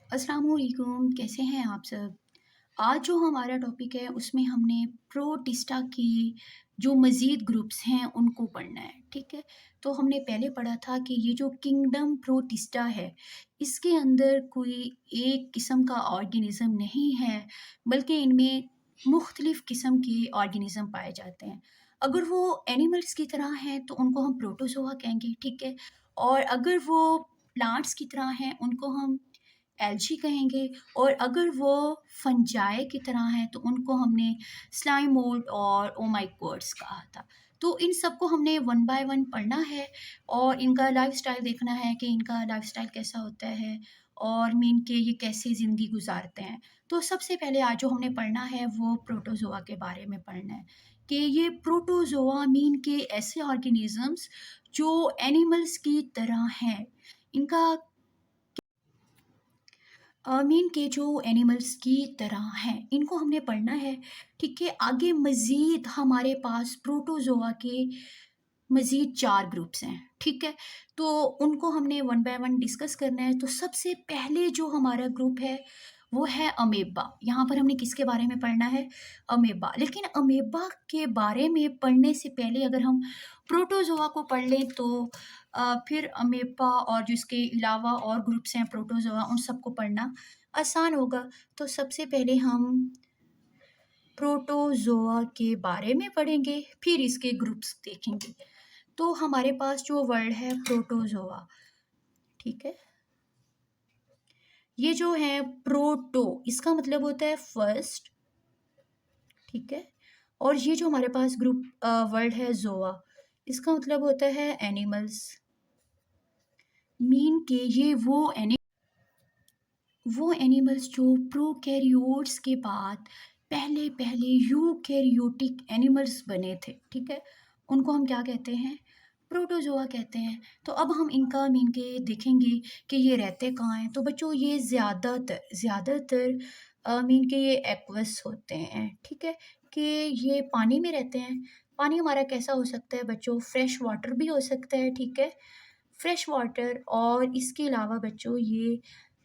अस्सलाम वालेकुम, कैसे हैं आप सब? आज जो हमारा टॉपिक है उसमें हमने प्रोटिस्टा के जो मज़ीद ग्रुप्स हैं उनको पढ़ना है, ठीक है? तो हमने पहले पढ़ा था कि ये जो किंगडम प्रोटिस्टा है, इसके अंदर कोई एक किस्म का ऑर्गेनिज़्म नहीं है, बल्कि इनमें मुख्तलिफ़ किस्म के ऑर्गेनिज़्म पाए जाते हैं। अगर वो एनिमल्स की तरह हैं तो उनको हम प्रोटोज़ोआ कहेंगे, ठीक है? और अगर वो प्लांट्स की तरह हैं उनको हम एल्ची कहेंगे और अगर वो फंजाई की तरह हैं तो उनको हमने स्लाइम मोल्ड और ओमाइकोड्स कहा था। तो इन सबको हमने वन बाय वन पढ़ना है और इनका लाइफ़स्टाइल देखना है कि इनका लाइफ़स्टाइल कैसा होता है और मीन के ये कैसे ज़िंदगी गुज़ारते हैं। तो सबसे पहले आज जो हमने पढ़ना है वो प्रोटोज़ोआ के बारे में पढ़ना है कि ये प्रोटोज़ोआ मीन के ऐसे ऑर्गेनिज़म्स जो एनिमल्स की तरह हैं। इनका मीन के जो एनिमल्स की तरह हैं, इनको हमने पढ़ना है, ठीक है? आगे मज़ीद हमारे पास प्रोटोज़ोआ के मज़ीद 4 ग्रुप्स हैं, ठीक है? तो उनको हमने वन बाय वन डिस्कस करना है। तो सबसे पहले जो हमारा ग्रुप है, वो है अमीबा। यहाँ पर हमने किसके बारे में पढ़ना है? अमीबा। लेकिन अमीबा के बारे में पढ़ने से पहले अगर हम प्रोटोज़ोआ को पढ़ लें तो फिर अमीबा और जो इसके अलावा और ग्रुप्स हैं प्रोटोज़ोआ, उन सबको पढ़ना आसान होगा। तो सबसे पहले हम प्रोटोज़ोआ के बारे में पढ़ेंगे, फिर इसके ग्रुप्स देखेंगे। तो हमारे पास जो वर्ड है प्रोटोज़ोआ, ठीक है? ये जो है प्रोटो, इसका मतलब होता है फर्स्ट, ठीक है? और ये जो हमारे पास ग्रुप वर्ड है ज़ोआ, इसका मतलब होता है एनिमल्स। मीन के ये वो एनिमल्स जो प्रोकैरियोट्स के बाद पहले-पहले यूकैरियोटिक एनिमल्स बने थे, ठीक है? उनको हम क्या कहते हैं? प्रोटोज़ोआ कहते हैं। तो अब हम इनका मीन के देखेंगे कि ये रहते कहाँ हैं। तो बच्चों ये ज़्यादातर मीन के ये एक्वस होते हैं, ठीक है? कि ये पानी में रहते हैं। पानी हमारा कैसा हो सकता है बच्चों? फ्रेश वाटर भी हो सकता है, ठीक है? फ्रेश वाटर और इसके अलावा बच्चों ये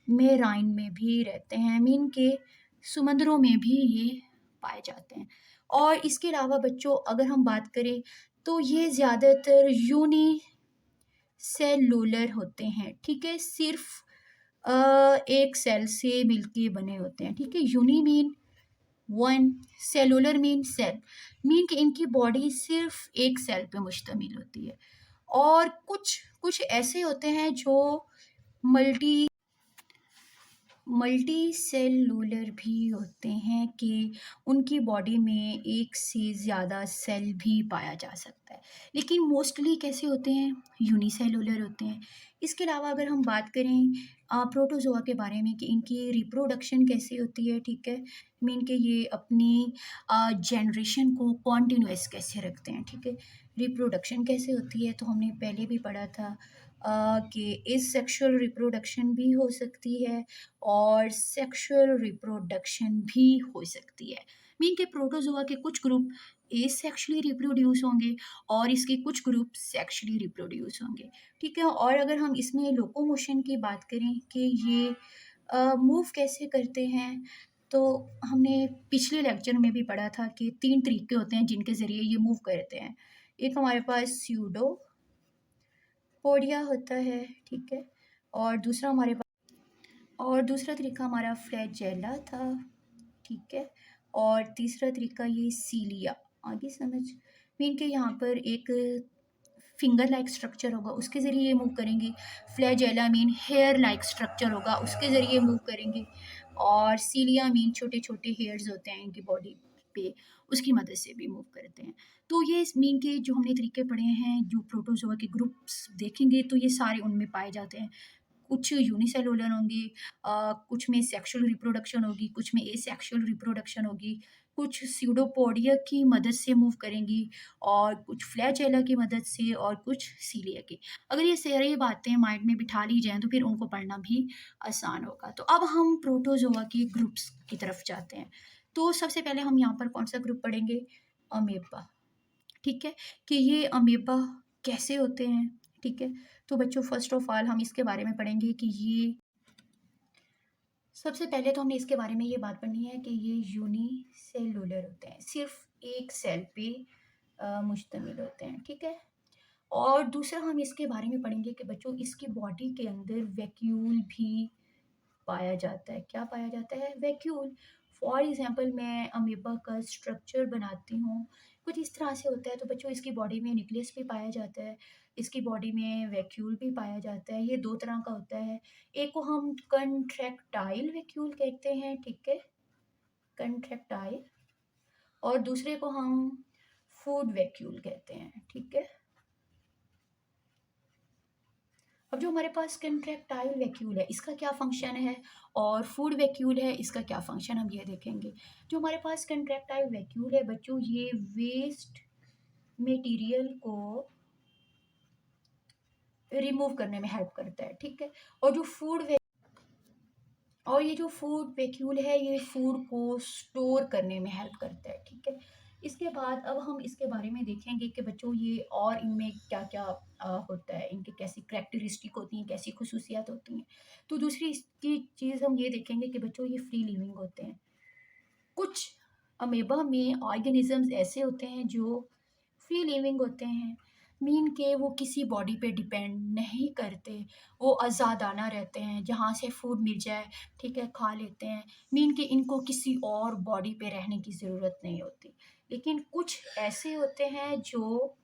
मेराइन में भी रहते हैं, मीन के समुद्रों में भी ये पाए जाते हैं। और इसके अलावा बच्चों अगर हम बात करें तो ये ज़्यादातर यूनिसेलुलर होते हैं, ठीक है? सिर्फ़ एक सेल से मिलके बने होते हैं, ठीक है? Uni mean one, cellular mean cell, mean कि इनकी बॉडी सिर्फ़ एक सेल पे मुश्तमिल होती है। और कुछ कुछ ऐसे होते हैं जो मल्टी मल्टी सेलुलर भी होते हैं कि उनकी बॉडी में एक से ज़्यादा सेल भी पाया जा सकता है। लेकिन मोस्टली कैसे होते हैं? यूनिसेलुलर होते हैं। इसके अलावा अगर हम बात करें प्रोटोज़ोआ के बारे में कि इनकी रिप्रोडक्शन कैसे होती है, ठीक है? मीन कि ये अपनी जनरेशन को कंटीन्यूअस कैसे रखते हैं, ठीक है? रिप्रोडक्शन कैसे होती है तो हमने पहले भी पढ़ा था कि एसेक्सुअल रिप्रोडक्शन भी हो सकती है और सेक्सुअल रिप्रोडक्शन भी हो सकती है। मीन के प्रोटोज़ोआ के कुछ ग्रुप एसेक्सुअली रिप्रोड्यूस होंगे और इसके कुछ ग्रुप सेक्सुअली रिप्रोड्यूस होंगे, ठीक है? और अगर हम इसमें लोकोमोशन की बात करें कि ये मूव कैसे करते हैं, तो हमने पिछले लेक्चर में भी पढ़ा था कि 3 तरीके होते हैं जिनके ज़रिए ये मूव करते हैं। एक हमारे पास स्यूडोपोडिया होता है, ठीक है? और दूसरा तरीका हमारा फ्लैजेला था, ठीक है? और तीसरा तरीका ये सीलिया, आगे समझ? मीन के यहाँ पर एक फिंगर लाइक स्ट्रक्चर होगा, उसके ज़रिए ये मूव करेंगे। Flagella mean hair like structure होगा, उसके ज़रिए मूव करेंगे। और सीलिया मीन छोटे-छोटे हेयर्स होते हैं इनकी बॉडी पे, उसकी मदद से भी मूव करते हैं। तो ये इस मीन के जो हमने तरीके पढ़े हैं, जो प्रोटोज़ोआ के ग्रुप्स देखेंगे तो ये सारे उनमें पाए जाते हैं। कुछ यूनिसेलुलर होंगे, कुछ में सेक्सुअल रिप्रोडक्शन होगी, कुछ में एसेक्सुअल रिप्रोडक्शन होगी, कुछ स्यूडोपोडिया की मदद से मूव करेंगी और कुछ फ्लैजेला की मदद से और कुछ सीलिया की। अगर ये सारी बातें माइंड में बिठा ली जाएँ तो फिर उनको पढ़ना भी आसान होगा। तो अब हम प्रोटोज़ोआ के ग्रुप्स की तरफ जाते हैं। तो सबसे पहले हम यहाँ पर कौन-सा ग्रुप पढ़ेंगे? अमीबा, ठीक है? कि ये अमीबा कैसे होते हैं, ठीक है? तो बच्चों फ़र्स्ट ऑफ़ ऑल हम इसके बारे में पढ़ेंगे कि ये सबसे पहले तो हमने इसके बारे में ये बात पढ़नी है कि ये यूनिसेलुलर होते हैं, सिर्फ एक सेल पे मुश्तमिल होते हैं, ठीक है। और दूसरा हम इसके बारे में पढ़ेंगे कि बच्चों इसकी बॉडी के अंदर वैक्यूल भी पाया जाता है। क्या पाया जाता है? वैक्यूल। फॉर एग्जांपल मैं अमीबा का स्ट्रक्चर बनाती हूँ, कुछ इस तरह से होता है। तो बच्चों इसकी बॉडी में न्यूक्लियस भी पाया जाता है, इसकी बॉडी में वैक्यूल भी पाया जाता है। ये दो तरह का होता है, एक को हम कंट्रैक्टाइल वैक्यूल कहते हैं, ठीक है, कंट्रैक्टाइल, और दूसरे को हम फूड वैक्यूल कहते हैं, ठीक है। अब जो हमारे पास कंट्रैक्टाइल वैक्यूल है इसका क्या फंक्शन है, और फूड वैक्यूल है इसका क्या फंक्शन, हम ये देखेंगे। जो हमारे पास कंट्रैक्टाइल वैक्यूल है बच्चों, ये वेस्ट मटेरियल को रिमूव करने में हेल्प करता है, ठीक है। और जो ये जो फूड वैक्यूल है ये फूड को स्टोर करने में हेल्प करता है, ठीक है। इसके बाद अब हम इसके बारे में देखेंगे कि बच्चों ये और इनमें क्या क्या होता है, इनकी कैसी करैक्टरिस्टिक होती हैं, कैसी खसूसियात होती हैं। तो दूसरी इसकी चीज़ हम ये देखेंगे कि बच्चों ये फ्री लिविंग होते हैं। कुछ अमेबा में ऑर्गेनिजम्स ऐसे होते हैं जो फ्री लिविंग होते हैं, मीन के वो किसी बॉडी पे डिपेंड नहीं करते, वो आज़ादाना रहते हैं, जहाँ से फूड मिल जाए ठीक है खा लेते हैं, मीन के इनको किसी और बॉडी पे रहने की ज़रूरत नहीं होती। लेकिन कुछ ऐसे होते हैं जो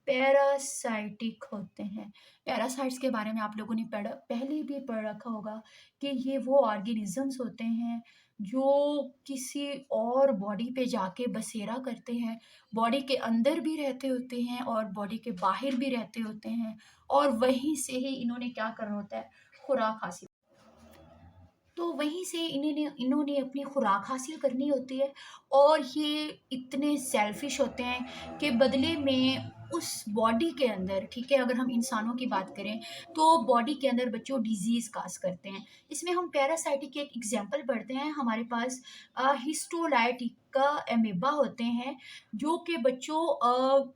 पैरासाइटिक होते हैं। पैरासाइट्स के बारे में आप लोगों ने पहले भी पढ़ रखा होगा कि ये वो ऑर्गेनिजम्स होते हैं जो किसी और बॉडी पे जाके बसेरा करते हैं, बॉडी के अंदर भी रहते होते हैं और बॉडी के बाहर भी रहते होते हैं, और वहीं से ही इन्होंने क्या करना होता है, खुराक हासिल, तो वहीं से इन्होंने अपनी खुराक हासिल करनी होती है। और ये इतने सेल्फिश होते हैं कि बदले में उस बॉडी के अंदर, ठीक है, अगर हम इंसानों की बात करें तो बॉडी के अंदर बच्चों डिजीज़ काज करते हैं। इसमें हम पैरासाइटिक के एक एग्जांपल पढ़ते हैं। हमारे पास हिस्टोलाइटिक का एमीबा होते हैं जो कि बच्चों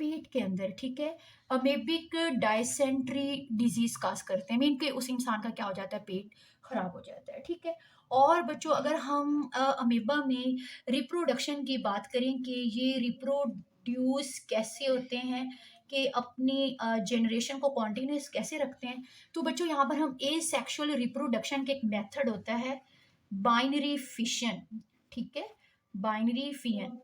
पेट के अंदर, ठीक है, अमेबिक डायसेंट्री डिजीज काज करते हैं, मीन के उस इंसान का क्या हो जाता है, पेट खराब हो जाता है, ठीक है। और बच्चों अगर हम अमीबा में रिप्रोडक्शन की बात करें कि ये रिप्रोड्यूस कैसे होते हैं, कि अपनी जनरेशन को कॉन्टिन्यूस कैसे रखते हैं, तो बच्चों यहाँ पर हम ए सेक्शुअल रिप्रोडक्शन के एक मेथड होता है बाइनरी फिशन, ठीक है, बाइनरी फिशन,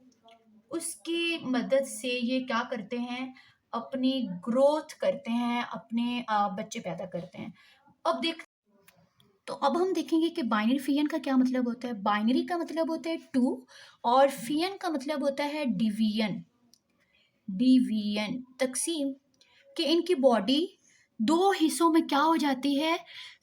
उसकी मदद से ये क्या करते हैं, अपनी ग्रोथ करते हैं, अपने बच्चे पैदा करते हैं। अब देख तो अब हम देखेंगे कि बाइनरी फियन का क्या मतलब होता है। बाइनरी का मतलब होता है टू, और फियन का मतलब होता है डिवीजन, डिवीजन तकसीम, कि इनकी बॉडी दो हिस्सों में क्या हो जाती है,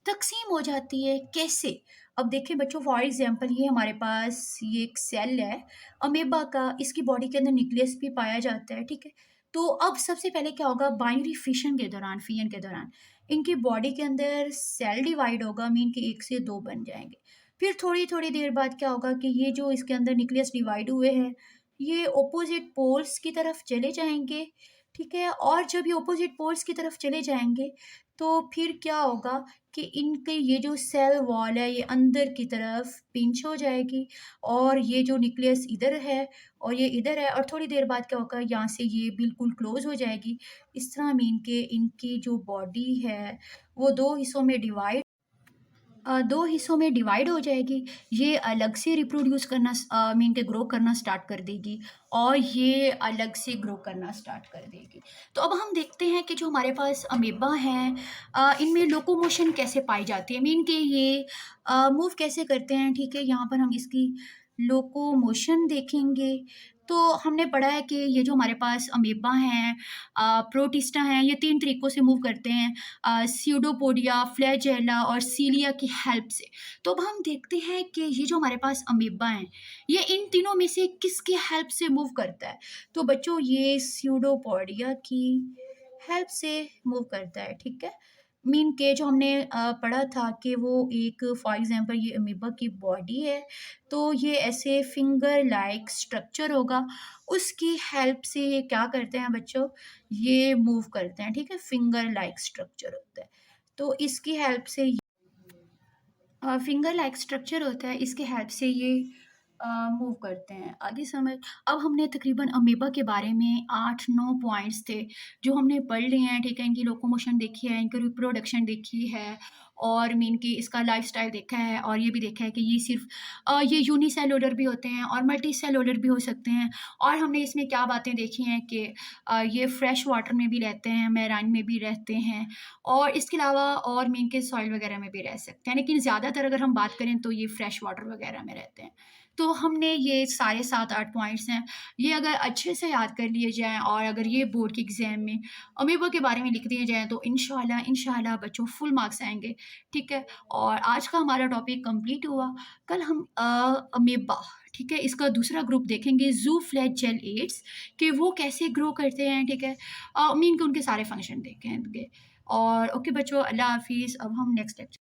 तकसीम हो जाती है। कैसे? अब देखिए बच्चों, फॉर एग्जांपल ये हमारे पास ये एक सेल है अमेबा का, इसकी बॉडी के अंदर न्यूक्लियस भी पाया जाता है, ठीक है। तो अब सबसे पहले क्या होगा, बाइनरी फिशन के दौरान, फियन के दौरान इनकी बॉडी के अंदर सेल डिवाइड होगा, मीन के एक से दो बन जाएंगे। फिर थोड़ी थोड़ी देर बाद क्या होगा कि ये जो इसके अंदर न्यूक्लियस डिवाइड हुए हैं ये ओपोजिट पोल्स की तरफ चले जाएंगे, ठीक है। और जब ये ऑपोजिट पोल्स की तरफ चले जाएंगे तो फिर क्या होगा कि इनके ये जो सेल वॉल है ये अंदर की तरफ पिंच हो जाएगी, और ये जो न्यूक्लियस इधर है और ये इधर है, और थोड़ी देर बाद क्या होगा, यहाँ से ये बिल्कुल क्लोज हो जाएगी। इस तरह मीन के इनकी जो बॉडी है वो दो हिस्सों में डिवाइड हो जाएगी। ये अलग से रिप्रोड्यूस करना मीन के ग्रो करना स्टार्ट कर देगी, और ये अलग से ग्रो करना स्टार्ट कर देगी। तो अब हम देखते हैं कि जो हमारे पास अमीबा हैं इनमें लोकोमोशन कैसे पाई जाती है, मीन के ये मूव कैसे करते हैं, ठीक है। यहाँ पर हम इसकी लोकोमोशन देखेंगे। तो हमने पढ़ा है कि ये जो हमारे पास अमीबा हैं, प्रोटिस्टा हैं, ये तीन तरीक़ों से मूव करते हैं, स्यूडोपोडिया, फ्लैजेला और सीलिया की हेल्प से। तो अब हम देखते हैं कि ये जो हमारे पास अमीबा हैं ये इन तीनों में से किसकी हेल्प से मूव करता है। तो बच्चों ये स्यूडोपोडिया की हेल्प से मूव करता है, ठीक है। मीन के जो हमने पढ़ा था कि वो एक, फॉर एग्जांपल ये अमीबा की बॉडी है तो ये ऐसे फिंगर लाइक स्ट्रक्चर होगा, उसकी हेल्प से ये क्या करते हैं बच्चों, ये मूव करते हैं, ठीक है। फिंगर लाइक स्ट्रक्चर होता है, तो इसकी हेल्प से फिंगर लाइक स्ट्रक्चर होता है, इसके हेल्प से ये मूव करते हैं। आगे समझ अब हमने तकरीबन अमीबा के बारे में 8-9 पॉइंट्स थे, जो हमने पढ़ लिए हैं, ठीक है? इनकी लोकोमोशन देखी है, इनकी रिप्रोडक्शन देखी है और मीन कि इसका लाइफ़स्टाइल देखा है और ये भी देखा है कि ये सिर्फ़ ये यूनिसेलुलर भी होते हैं और मल्टीसेलुलर भी हो सकते हैं। और हमने इसमें क्या बातें देखी हैं कि ये फ्रेश वाटर में भी रहते हैं, मैराइन में भी रहते हैं और इसके अलावा और मीन के सॉइल वगैरह में भी रह सकते हैं, लेकिन ज़्यादातर अगर हम बात करें तो ये फ्रेश वाटर वगैरह में रहते हैं। तो हमने ये सारे 7-8 पॉइंट्स हैं, ये अगर अच्छे से याद कर लिए जाएँ और अगर ये बोर्ड के एग्ज़ाम में अमीबा के बारे में लिख दिए जाएँ तो इंशाल्लाह बच्चों फुल मार्क्स आएँगे, ठीक है? और आज का हमारा टॉपिक कंप्लीट हुआ। कल हम अमीबा, ठीक है? इसका दूसरा ग्रुप देखेंगे ज़ू फ्लैजेलेट्स कि वो कैसे ग्रो करते हैं, ठीक है? मीन कि उनके सारे फंक्शन देखेंगे। और ओके बच्चों, अल्लाह हाफ़िज़। अब हम नेक्स्ट लेक्चर